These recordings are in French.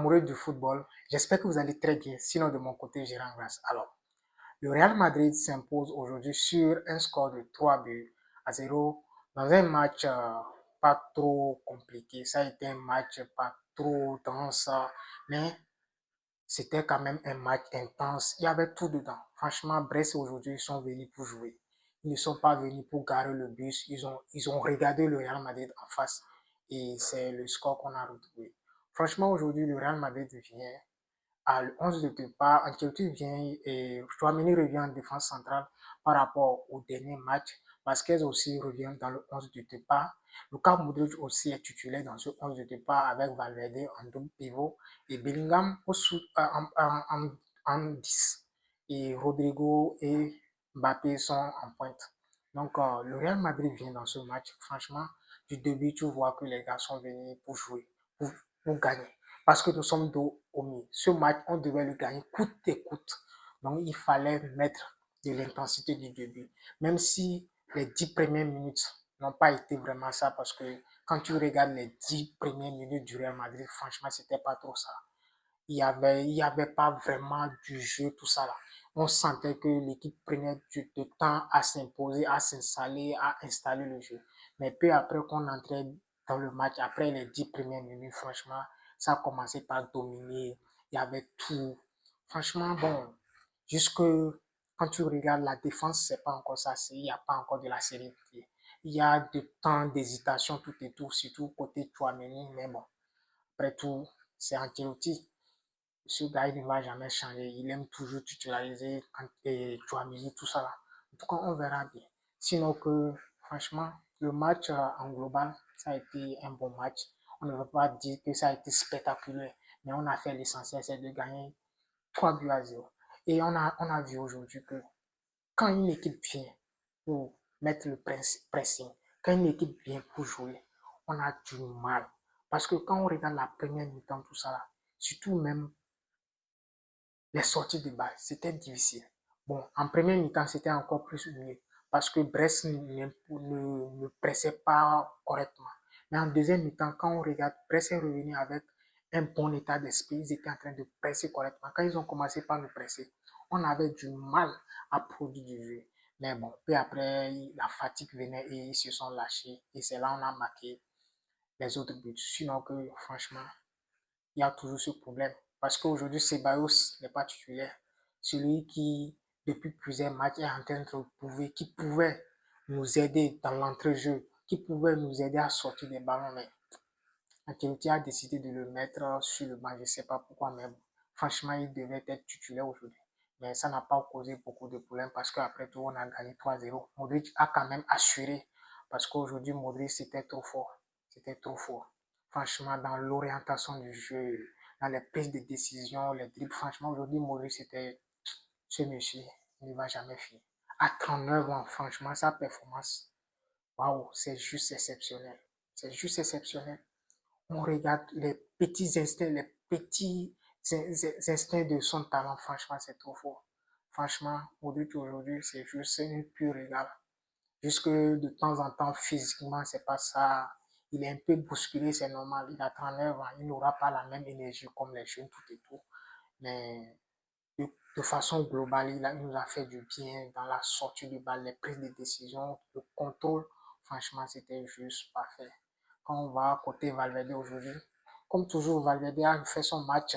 amoureux du football, j'espère que vous allez très bien. Sinon, de mon côté, je rends grâce. Alors, le Real Madrid s'impose aujourd'hui sur un score de 3 buts à 0 dans un match pas trop compliqué. Ça a été un match pas trop dense, mais c'était quand même un match intense. Il y avait tout dedans. Franchement, Brest aujourd'hui, ils sont venus pour jouer. Ils ne sont pas venus pour garer le bus. Ils ont regardé le Real Madrid en face. Et c'est le score qu'on a retrouvé. Franchement, aujourd'hui, le Real Madrid vient à 11 de départ. Ancelotti vient et Chouameni revient en défense centrale par rapport au dernier match. Vasquez aussi revient dans le 11 de départ. Luka Modric aussi est titulaire dans ce 11 de départ avec Valverde en double pivot et Bellingham en 10. Et Rodrigo et Mbappé sont en pointe. Donc, le Real Madrid vient dans ce match. Franchement, du début, tu vois que les gars sont venus pour jouer, pour gagner. Parce que nous sommes dos au mur. Ce match, on devait le gagner coûte que coûte. Donc, il fallait mettre de l'intensité du début. Même si les 10 premières minutes n'ont pas été vraiment ça, parce que quand tu regardes les 10 premières minutes du Real Madrid, franchement, c'était pas trop ça. Il y avait pas vraiment du jeu, tout ça là. On sentait que l'équipe prenait du temps à s'imposer, à s'installer, à installer le jeu. Mais peu après qu'on entrait dans le match, après les 10 premières minutes, franchement, ça a commencé par dominer. Il y avait tout. Franchement, bon, jusque quand tu regardes la défense, c'est pas encore ça. Il n'y a pas encore de la sérénité. Il y a du temps d'hésitation, tout et tout, surtout côté Chouameni. Mais bon, après tout, c'est Ancelotti. Ce gars, il ne va jamais changer. Il aime toujours titulariser et Chouameni, tout ça là. En tout cas, on verra bien. Sinon que, franchement, le match en global, ça a été un bon match. On ne veut pas dire que ça a été spectaculaire, mais on a fait l'essentiel, c'est de gagner 3 buts à 0. Et on a vu aujourd'hui que quand une équipe vient pour mettre le pressing, quand une équipe vient pour jouer, on a du mal. Parce que quand on regarde la première mi-temps, tout ça là, surtout même les sorties de balle, c'était difficile. Bon, en première mi-temps, c'était encore plus mieux parce que Brest ne pressait pas correctement. Mais en deuxième mi-temps, quand on regarde, Brest est revenu avec un bon état d'esprit. Ils étaient en train de presser correctement. Quand ils ont commencé par nous presser, on avait du mal à produire du jeu. Mais bon, peu après, la fatigue venait et ils se sont lâchés. Et c'est là qu'on a marqué les autres buts. Sinon que, franchement, il y a toujours ce problème. Parce qu'aujourd'hui, Ceballos n'est pas titulaire. Celui qui, depuis plusieurs matchs, est en train de prouver, qui pouvait nous aider dans l'entrejeu, qui pouvait nous aider à sortir des ballons. Mais Ancelotti a décidé de le mettre sur le banc. Je ne sais pas pourquoi, mais bon, franchement, il devait être titulaire aujourd'hui. Mais ça n'a pas causé beaucoup de problèmes parce qu'après tout, on a gagné 3-0. Modric a quand même assuré parce qu'aujourd'hui, Modric, c'était trop fort. C'était trop fort. Franchement, dans l'orientation du jeu, dans les prises de décision, les dribbles, franchement, aujourd'hui, Modric, c'était ce monsieur. Il ne va jamais finir. À 39 ans, franchement, sa performance, waouh, c'est juste exceptionnel. C'est juste exceptionnel. On regarde les petits instincts, les petits instincts de son talent. Franchement, c'est trop fort. Franchement, aujourd'hui, c'est juste un pur régal. Jusque de temps en temps, physiquement, c'est pas ça. Il est un peu bousculé, c'est normal. Il a 39 ans, il n'aura pas la même énergie comme les jeunes, tout et tout. Mais de façon globale, il nous a fait du bien dans la sortie du balle, les prises de décision, le contrôle. Franchement, c'était juste parfait. Quand on va côté Valverde aujourd'hui, comme toujours, Valverde a fait son match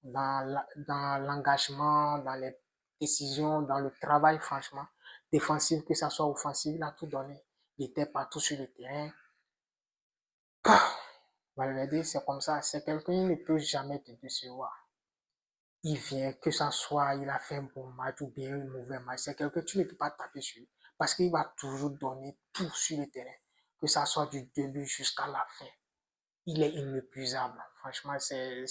dans l'engagement, dans les décisions, dans le travail, franchement, défensif, que ça soit offensif, il a tout donné. Il était partout sur le terrain. Valverde, c'est comme ça, c'est quelqu'un qui ne peut jamais te décevoir. Il vient, que ça soit, il a fait un bon match ou bien un mauvais match, c'est quelqu'un que tu ne peux pas taper sur lui. Parce qu'il va toujours donner tout sur le terrain, que ça soit du début jusqu'à la fin. Il est inépuisable. Franchement, c'est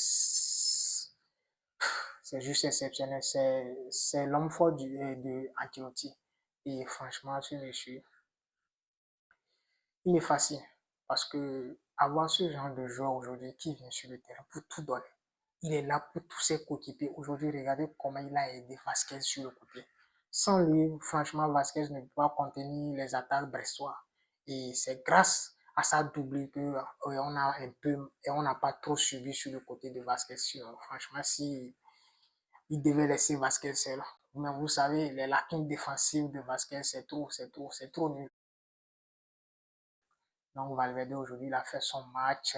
juste exceptionnel. C'est l'homme fort de Ancelotti. Et franchement, ce monsieur, il est facile. Parce que avoir ce genre de joueur aujourd'hui qui vient sur le terrain pour tout donner, il est là pour tous ses coéquipiers. Aujourd'hui, regardez comment il a aidé Vasquez sur le côté. Sans lui, franchement, Vasquez ne peut pas contenir les attaques brestois. Et c'est grâce ça doublé que on a un peu et on n'a pas trop subi sur le côté de Vasquez. Franchement, si il devait laisser Vasquez seul. Mais vous savez, les lacunes défensives de Vasquez, c'est trop nul. Donc Valverde aujourd'hui, il a fait son match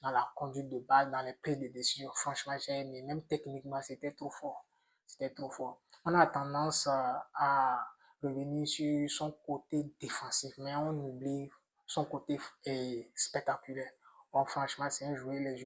dans la conduite de balle, dans les prises de décision. Franchement, j'ai aimé. Même techniquement, c'était trop fort. C'était trop fort. On a tendance à revenir sur son côté défensif, mais on oublie son côté spectaculaire. Bon, franchement, c'est un joueur, les